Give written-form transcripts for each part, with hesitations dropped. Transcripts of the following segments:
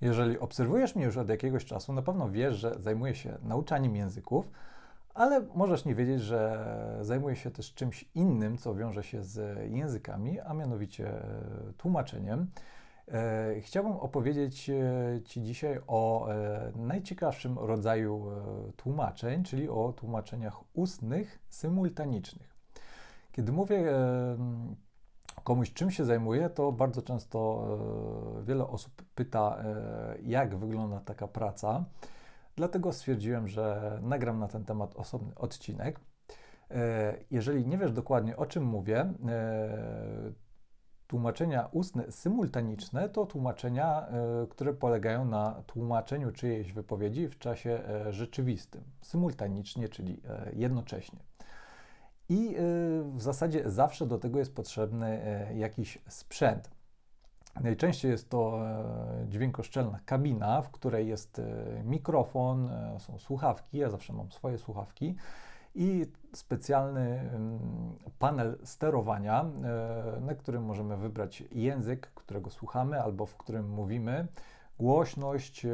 Jeżeli obserwujesz mnie już od jakiegoś czasu, na pewno wiesz, że zajmuję się nauczaniem języków, ale możesz nie wiedzieć, że zajmuję się też czymś innym, co wiąże się z językami, a mianowicie tłumaczeniem. Chciałbym opowiedzieć Ci dzisiaj o najciekawszym rodzaju tłumaczeń, czyli o tłumaczeniach ustnych, symultanicznych. Kiedy mówię komuś, czym się zajmuję, to bardzo często wiele osób pyta, jak wygląda taka praca. Dlatego stwierdziłem, że nagram na ten temat osobny odcinek. Jeżeli nie wiesz dokładnie, o czym mówię, tłumaczenia ustne symultaniczne to tłumaczenia, które polegają na tłumaczeniu czyjejś wypowiedzi w czasie rzeczywistym, symultanicznie, czyli jednocześnie. I w zasadzie zawsze do tego jest potrzebny jakiś sprzęt. Najczęściej jest to dźwiękoszczelna kabina, w której jest mikrofon, są słuchawki, ja zawsze mam swoje słuchawki i specjalny panel sterowania, na którym możemy wybrać język, którego słuchamy albo w którym mówimy, głośność.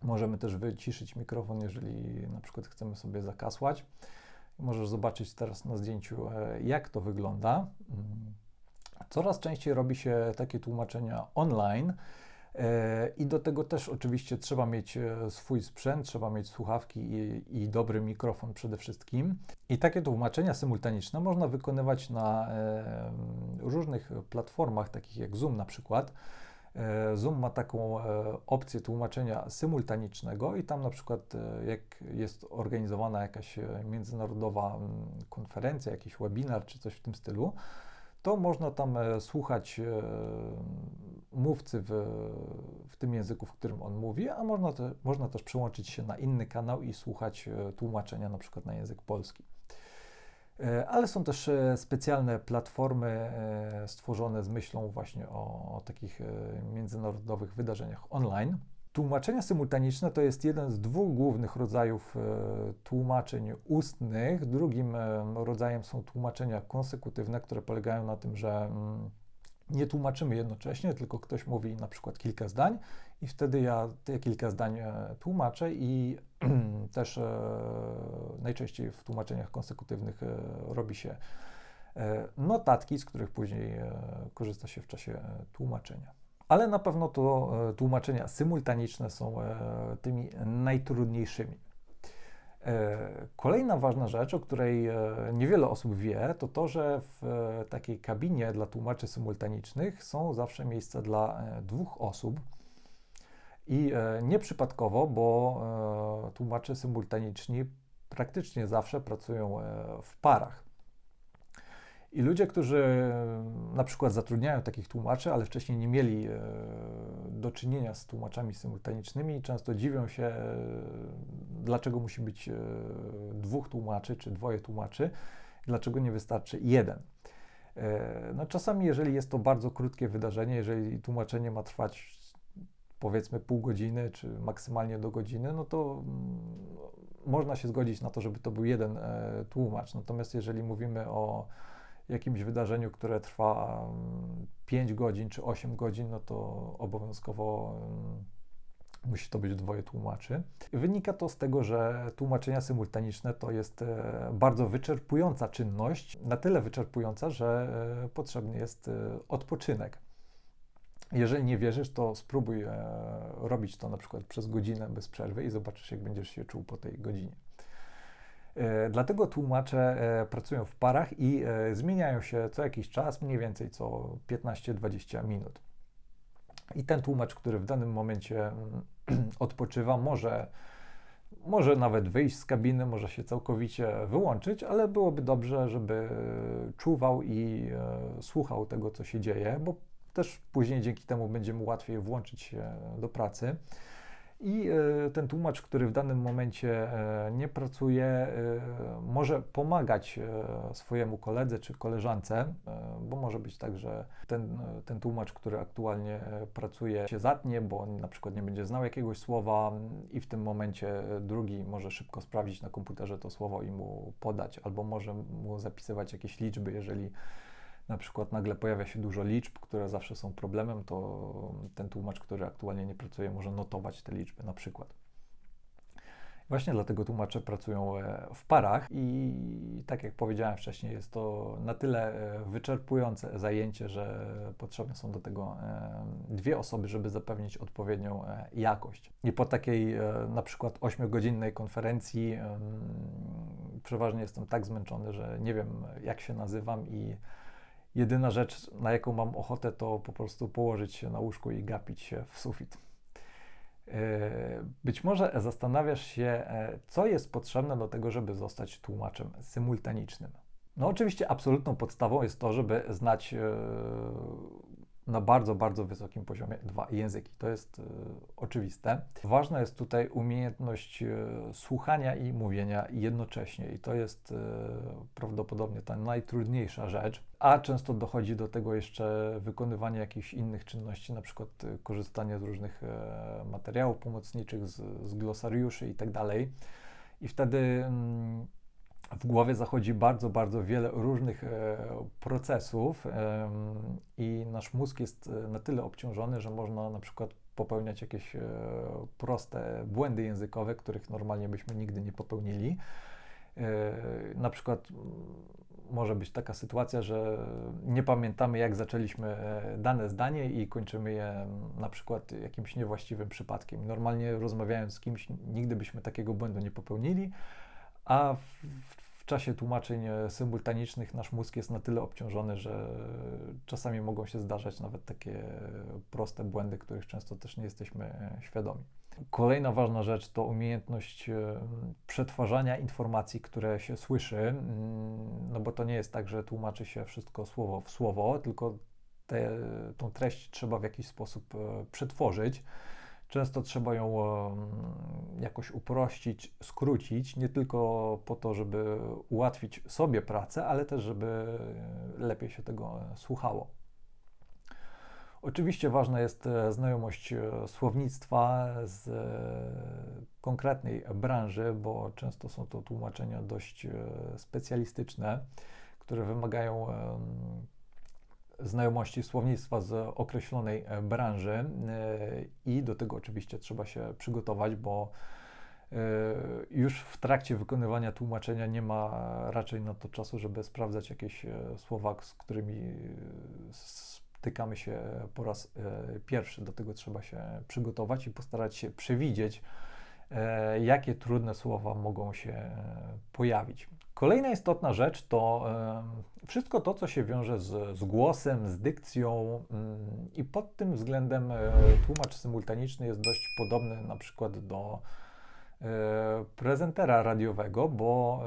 Możemy też wyciszyć mikrofon, jeżeli na przykład chcemy sobie zakasłać. Możesz zobaczyć teraz na zdjęciu, jak to wygląda. Coraz częściej robi się takie tłumaczenia online i do tego też oczywiście trzeba mieć swój sprzęt, trzeba mieć słuchawki i dobry mikrofon przede wszystkim. I takie tłumaczenia symultaniczne można wykonywać na różnych platformach, takich jak Zoom na przykład. Zoom ma taką opcję tłumaczenia symultanicznego i tam na przykład jak jest organizowana jakaś międzynarodowa konferencja, jakiś webinar czy coś w tym stylu, to można tam słuchać mówcy w tym języku, w którym on mówi, a można też przełączyć się na inny kanał i słuchać tłumaczenia na przykład na język polski. Ale są też specjalne platformy stworzone z myślą właśnie o takich międzynarodowych wydarzeniach online. Tłumaczenia symultaniczne to jest jeden z dwóch głównych rodzajów tłumaczeń ustnych. Drugim rodzajem są tłumaczenia konsekutywne, które polegają na tym, że nie tłumaczymy jednocześnie, tylko ktoś mówi na przykład kilka zdań i wtedy ja te kilka zdań tłumaczę i też najczęściej w tłumaczeniach konsekutywnych robi się notatki, z których później korzysta się w czasie tłumaczenia. Ale na pewno to tłumaczenia symultaniczne są tymi najtrudniejszymi. Kolejna ważna rzecz, o której niewiele osób wie, to to, że w takiej kabinie dla tłumaczy symultanicznych są zawsze miejsca dla dwóch osób. I nieprzypadkowo, bo tłumacze symultaniczni praktycznie zawsze pracują w parach. I ludzie, którzy na przykład zatrudniają takich tłumaczy, ale wcześniej nie mieli do czynienia z tłumaczami symultanicznymi, często dziwią się, dlaczego musi być dwóch tłumaczy czy dwoje tłumaczy, dlaczego nie wystarczy jeden. No czasami, jeżeli jest to bardzo krótkie wydarzenie, jeżeli tłumaczenie ma trwać powiedzmy pół godziny, czy maksymalnie do godziny, no to można się zgodzić na to, żeby to był jeden tłumacz. Natomiast jeżeli mówimy o jakimś wydarzeniu, które trwa 5 godzin czy 8 godzin, no to obowiązkowo musi to być dwoje tłumaczy. Wynika to z tego, że tłumaczenia symultaniczne to jest bardzo wyczerpująca czynność, na tyle wyczerpująca, że potrzebny jest odpoczynek. Jeżeli nie wierzysz, to spróbuj robić to na przykład przez godzinę bez przerwy i zobaczysz, jak będziesz się czuł po tej godzinie. Dlatego tłumacze pracują w parach i zmieniają się co jakiś czas, mniej więcej co 15-20 minut. I ten tłumacz, który w danym momencie odpoczywa, może nawet wyjść z kabiny, może się całkowicie wyłączyć, ale byłoby dobrze, żeby czuwał i słuchał tego, co się dzieje, bo też później dzięki temu będzie mu łatwiej włączyć się do pracy. I ten tłumacz, który w danym momencie nie pracuje, może pomagać swojemu koledze czy koleżance, bo może być tak, że ten tłumacz, który aktualnie pracuje, się zatnie, bo on na przykład nie będzie znał jakiegoś słowa i w tym momencie drugi może szybko sprawdzić na komputerze to słowo i mu podać, albo może mu zapisywać jakieś liczby, jeżeli na przykład nagle pojawia się dużo liczb, które zawsze są problemem, to ten tłumacz, który aktualnie nie pracuje, może notować te liczby na przykład. Właśnie dlatego tłumacze pracują w parach i tak jak powiedziałem wcześniej, jest to na tyle wyczerpujące zajęcie, że potrzebne są do tego dwie osoby, żeby zapewnić odpowiednią jakość. I po takiej na przykład 8-godzinnej konferencji przeważnie jestem tak zmęczony, że nie wiem, jak się nazywam i jedyna rzecz, na jaką mam ochotę, to po prostu położyć się na łóżku i gapić się w sufit. Być może zastanawiasz się, co jest potrzebne do tego, żeby zostać tłumaczem symultanicznym. No oczywiście absolutną podstawą jest to, żeby znać na bardzo, bardzo wysokim poziomie dwa języki. To jest oczywiste. Ważna jest tutaj umiejętność słuchania i mówienia jednocześnie i to jest prawdopodobnie ta najtrudniejsza rzecz, a często dochodzi do tego jeszcze wykonywanie jakichś innych czynności, na przykład korzystanie z różnych materiałów pomocniczych, z glosariuszy i tak dalej. I wtedy w głowie zachodzi bardzo, bardzo wiele różnych procesów i nasz mózg jest na tyle obciążony, że można na przykład popełniać jakieś proste błędy językowe, których normalnie byśmy nigdy nie popełnili. Na przykład może być taka sytuacja, że nie pamiętamy, jak zaczęliśmy dane zdanie i kończymy je na przykład jakimś niewłaściwym przypadkiem. Normalnie rozmawiając z kimś, nigdy byśmy takiego błędu nie popełnili, a w czasie tłumaczeń symultanicznych nasz mózg jest na tyle obciążony, że czasami mogą się zdarzać nawet takie proste błędy, których często też nie jesteśmy świadomi. Kolejna ważna rzecz to umiejętność przetwarzania informacji, które się słyszy, no bo to nie jest tak, że tłumaczy się wszystko słowo w słowo, tylko tą treść trzeba w jakiś sposób przetworzyć. Często trzeba ją jakoś uprościć, skrócić, nie tylko po to, żeby ułatwić sobie pracę, ale też, żeby lepiej się tego słuchało. Oczywiście ważna jest znajomość słownictwa z konkretnej branży, bo często są to tłumaczenia dość specjalistyczne, które wymagają znajomości słownictwa z określonej branży i do tego oczywiście trzeba się przygotować, bo już w trakcie wykonywania tłumaczenia nie ma raczej na to czasu, żeby sprawdzać jakieś słowa, z którymi stykamy się po raz pierwszy. Do tego trzeba się przygotować i postarać się przewidzieć, jakie trudne słowa mogą się pojawić. Kolejna istotna rzecz to wszystko to, co się wiąże z głosem, z dykcją i pod tym względem tłumacz symultaniczny jest dość podobny na przykład do prezentera radiowego, bo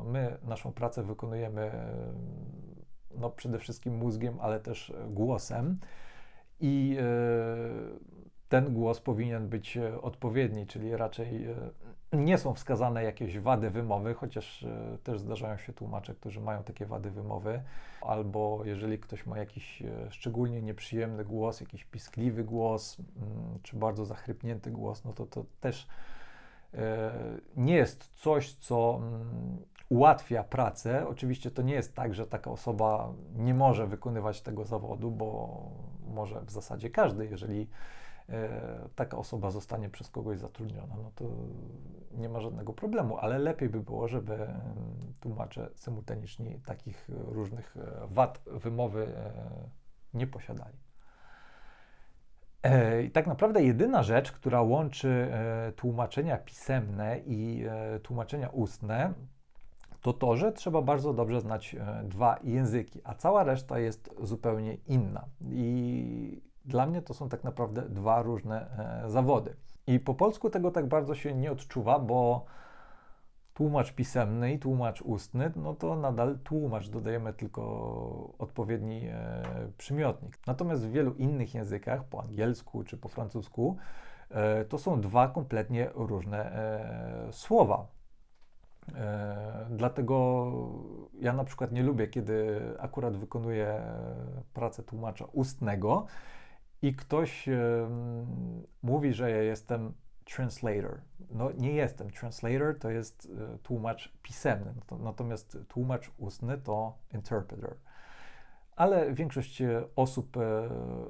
my naszą pracę wykonujemy no, przede wszystkim mózgiem, ale też głosem i ten głos powinien być odpowiedni, czyli raczej nie są wskazane jakieś wady wymowy, chociaż też zdarzają się tłumacze, którzy mają takie wady wymowy, albo jeżeli ktoś ma jakiś szczególnie nieprzyjemny głos, jakiś piskliwy głos, czy bardzo zachrypnięty głos, no to też nie jest coś, co ułatwia pracę. Oczywiście to nie jest tak, że taka osoba nie może wykonywać tego zawodu, bo może w zasadzie każdy, jeżeli taka osoba zostanie przez kogoś zatrudniona, no to nie ma żadnego problemu, ale lepiej by było, żeby tłumacze symultaniczni takich różnych wad wymowy nie posiadali. I tak naprawdę jedyna rzecz, która łączy tłumaczenia pisemne i tłumaczenia ustne, to to, że trzeba bardzo dobrze znać dwa języki, a cała reszta jest zupełnie inna. I dla mnie to są tak naprawdę dwa różne zawody. I po polsku tego tak bardzo się nie odczuwa, bo tłumacz pisemny i tłumacz ustny, no to nadal tłumacz, dodajemy tylko odpowiedni przymiotnik. Natomiast w wielu innych językach, po angielsku czy po francusku, to są dwa kompletnie różne słowa. Dlatego ja na przykład nie lubię, kiedy akurat wykonuję pracę tłumacza ustnego i ktoś mówi, że ja jestem translator. No nie jestem translator, to jest tłumacz pisemny, natomiast tłumacz ustny to interpreter. ale większość osób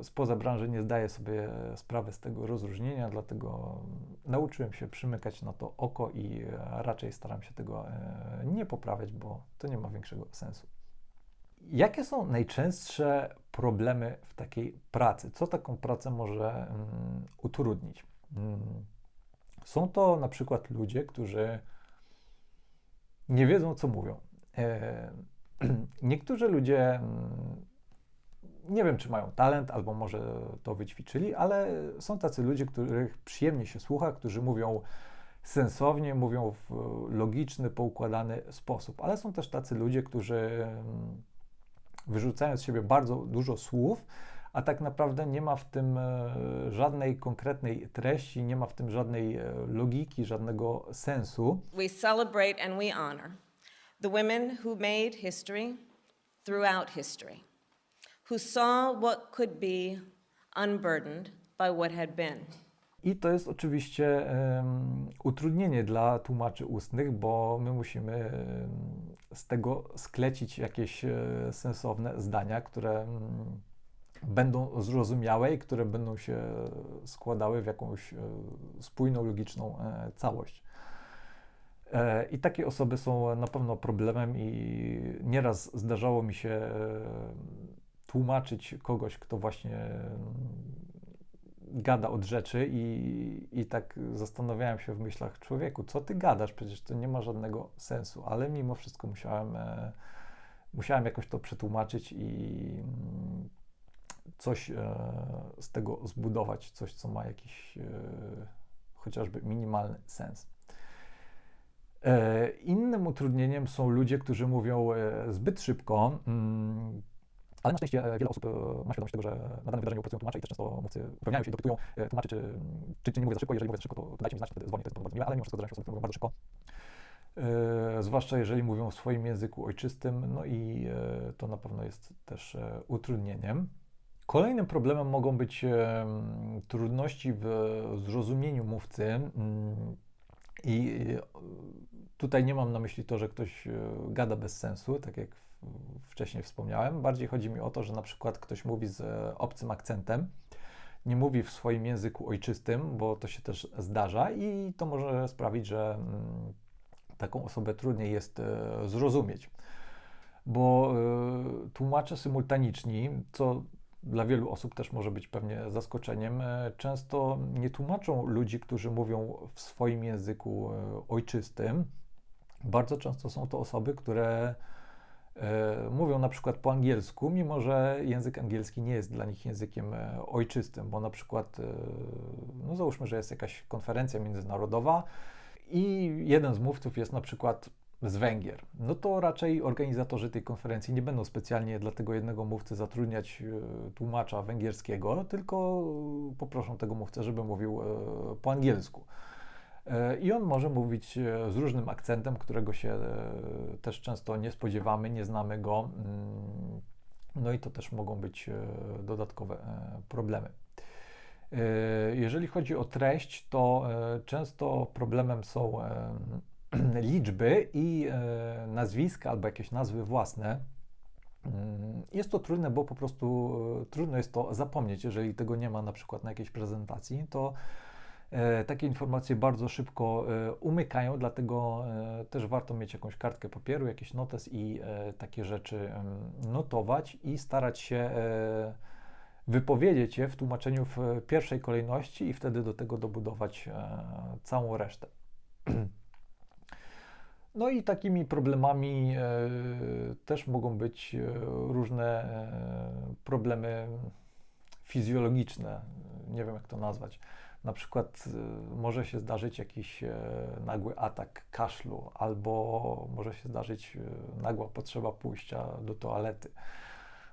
spoza branży nie zdaje sobie sprawy z tego rozróżnienia, dlatego nauczyłem się przymykać na to oko i raczej staram się tego nie poprawiać, bo to nie ma większego sensu. Jakie są najczęstsze problemy w takiej pracy? Co taką pracę może utrudnić? Są to na przykład ludzie, którzy nie wiedzą, co mówią. Niektórzy ludzie, nie wiem, czy mają talent, albo może to wyćwiczyli, ale są tacy ludzie, których przyjemnie się słucha, którzy mówią sensownie, mówią w logiczny, poukładany sposób, ale są też tacy ludzie, którzy wyrzucają z siebie bardzo dużo słów, a tak naprawdę nie ma w tym żadnej konkretnej treści, nie ma w tym żadnej logiki, żadnego sensu. We celebrate and we honor the women who made history throughout history, who saw what could be unburdened by what had been. I to jest oczywiście utrudnienie dla tłumaczy ustnych, bo my musimy z tego sklecić jakieś sensowne zdania, które będą zrozumiałe i które będą się składały w jakąś spójną, logiczną całość. I takie osoby są na pewno problemem i nieraz zdarzało mi się tłumaczyć kogoś, kto właśnie gada od rzeczy i tak zastanawiałem się w myślach, człowieku, co ty gadasz, przecież to nie ma żadnego sensu, ale mimo wszystko musiałem jakoś to przetłumaczyć i coś z tego zbudować, coś, co ma jakiś chociażby minimalny sens. Innym utrudnieniem są ludzie, którzy mówią zbyt szybko, ale na szczęście wiele osób ma świadomość tego, że na danym wydarzeniu pracują tłumacze i też często mówcy upewniają się i dopytują tłumaczy, czy nie mówię za szybko. Jeżeli mówię za szybko, to dajcie mi znać, wtedy zwolnię, to jest bardzo miłe, ale mimo wszystko zdarzają się osoby, które mówią bardzo szybko. Zwłaszcza jeżeli mówią w swoim języku ojczystym, no i to na pewno jest też utrudnieniem. Kolejnym problemem mogą być trudności w zrozumieniu mówcy i tutaj nie mam na myśli to, że ktoś gada bez sensu, tak jak wcześniej wspomniałem. Bardziej chodzi mi o to, że na przykład ktoś mówi z obcym akcentem, nie mówi w swoim języku ojczystym, bo to się też zdarza i to może sprawić, że taką osobę trudniej jest zrozumieć. Bo tłumacze symultaniczni, co dla wielu osób też może być pewnie zaskoczeniem, często nie tłumaczą ludzi, którzy mówią w swoim języku ojczystym. Bardzo często są to osoby, które mówią na przykład po angielsku, mimo że język angielski nie jest dla nich językiem ojczystym, bo na przykład, no załóżmy, że jest jakaś konferencja międzynarodowa i jeden z mówców jest na przykład z Węgier, no to raczej organizatorzy tej konferencji nie będą specjalnie dla tego jednego mówcy zatrudniać tłumacza węgierskiego, tylko poproszą tego mówcę, żeby mówił po angielsku. I on może mówić z różnym akcentem, którego się też często nie spodziewamy, nie znamy go. No i to też mogą być dodatkowe problemy. Jeżeli chodzi o treść, to często problemem są liczby i nazwiska albo jakieś nazwy własne. Jest to trudne, bo po prostu trudno jest to zapomnieć, jeżeli tego nie ma na przykład na jakiejś prezentacji, to takie informacje bardzo szybko umykają, dlatego też warto mieć jakąś kartkę papieru, jakiś notes i takie rzeczy notować i starać się wypowiedzieć je w tłumaczeniu w pierwszej kolejności i wtedy do tego dobudować całą resztę. No i takimi problemami też mogą być różne problemy fizjologiczne, nie wiem jak to nazwać. Na przykład może się zdarzyć jakiś nagły atak kaszlu, albo może się zdarzyć nagła potrzeba pójścia do toalety,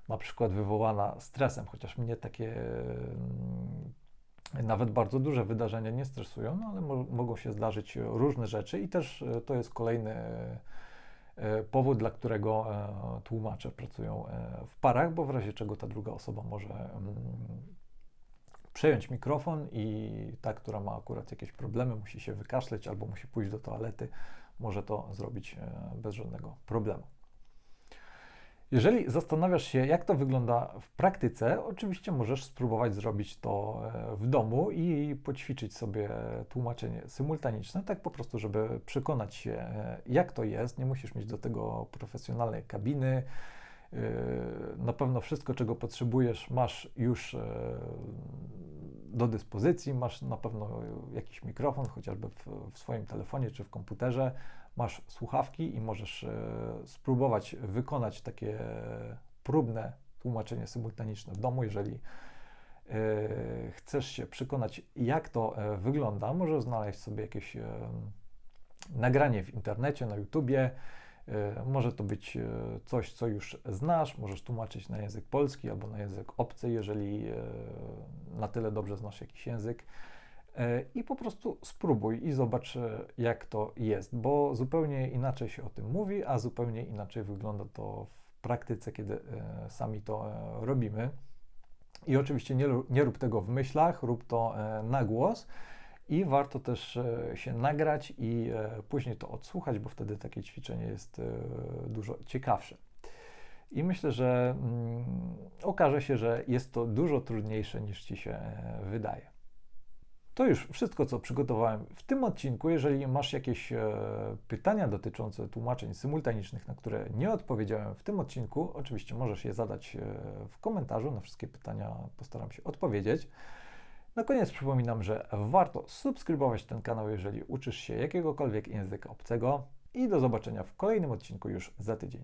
na przykład wywołana stresem, chociaż mnie takie nawet bardzo duże wydarzenia nie stresują, no ale mogą się zdarzyć różne rzeczy i też to jest kolejny powód, dla którego tłumacze pracują w parach, bo w razie czego ta druga osoba może przejąć mikrofon i ta, która ma akurat jakieś problemy, musi się wykaszleć albo musi pójść do toalety, może to zrobić bez żadnego problemu. Jeżeli zastanawiasz się, jak to wygląda w praktyce, oczywiście możesz spróbować zrobić to w domu i poćwiczyć sobie tłumaczenie symultaniczne, tak po prostu, żeby przekonać się, jak to jest. Nie musisz mieć do tego profesjonalnej kabiny. Na pewno wszystko, czego potrzebujesz, masz już do dyspozycji. Masz na pewno jakiś mikrofon, chociażby w swoim telefonie czy w komputerze. Masz słuchawki i możesz spróbować wykonać takie próbne tłumaczenie symultaniczne w domu. Jeżeli chcesz się przekonać, jak to wygląda, możesz znaleźć sobie jakieś nagranie w internecie, na YouTubie. Może to być coś, co już znasz, możesz tłumaczyć na język polski albo na język obcy, jeżeli na tyle dobrze znasz jakiś język. I po prostu spróbuj i zobacz, jak to jest, bo zupełnie inaczej się o tym mówi, a zupełnie inaczej wygląda to w praktyce, kiedy sami to robimy. I oczywiście nie rób tego w myślach, rób to na głos. I warto też się nagrać i później to odsłuchać, bo wtedy takie ćwiczenie jest dużo ciekawsze. I myślę, że okaże się, że jest to dużo trudniejsze niż Ci się wydaje. To już wszystko, co przygotowałem w tym odcinku. Jeżeli masz jakieś pytania dotyczące tłumaczeń symultanicznych, na które nie odpowiedziałem w tym odcinku, oczywiście możesz je zadać w komentarzu. Na wszystkie pytania postaram się odpowiedzieć. Na koniec przypominam, że warto subskrybować ten kanał, jeżeli uczysz się jakiegokolwiek języka obcego i do zobaczenia w kolejnym odcinku już za tydzień.